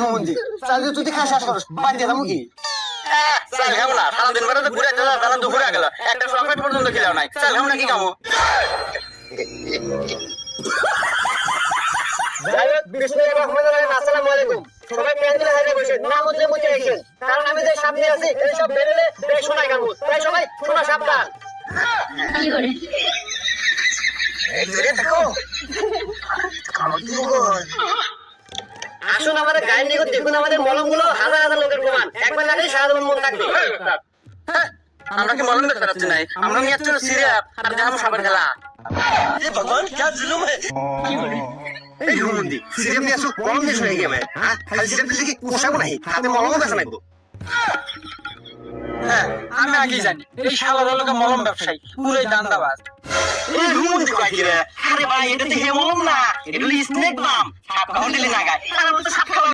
মন্দির চাল তুই খাস শেষ করস বাদ দিয়ে যাবো কি চাল খাবো না সারাদিন বেড়াতে ঘুরে গেল বেলা দুপুরে গেল একটা চকলেট পর্যন্ত খেলাও নাই চাল খাবো না কি খাবো আসসালামু আলাইকুম সবাই প্যান্ডেলে হাজির বসে না মধ্যে মুছে এসেছেন কারণ আমি যে সামনে আছি এই সব বেরেলে এই শোনাই খাবো তাই সবাই শোনা সাবধান কি করে এই ধরে থাকো আসুন আমাদের গায়ের নিকট দেখুন আমাদের মলমগুলো হাজার হাজার লোকের প্রমাণ একবার লাগলে সারা জীবন মনে থাকবে আমরা কি মলম দেখতে পাচ্ছি নাই আমরা নিয়ে যাচ্ছি সিরাপ আর দেখাবো সাপের খেলা ये भगवान क्या जुल्म है এই হুমন্দি সিরিয়াম দিয়ে আসো মলম দিয়ে শুনে গেবে হ্যাঁ খালি সিরিয়াম দিলে কি পোশাকও নাই হাতে মলমও বেচা নাইবো হ্যাঁ আমি আগেই জানি এই শালার লোকে মলম ব্যবসায়ী পুরোই দান্দাবাজ এই হুমন্দি কয় কি রে আরে ভাই এটা তো হে মলম না এটা হলো স্নেক বাম সাপ খাওয়া দিলে না গায় আর আমরা তো সাপ খাওয়া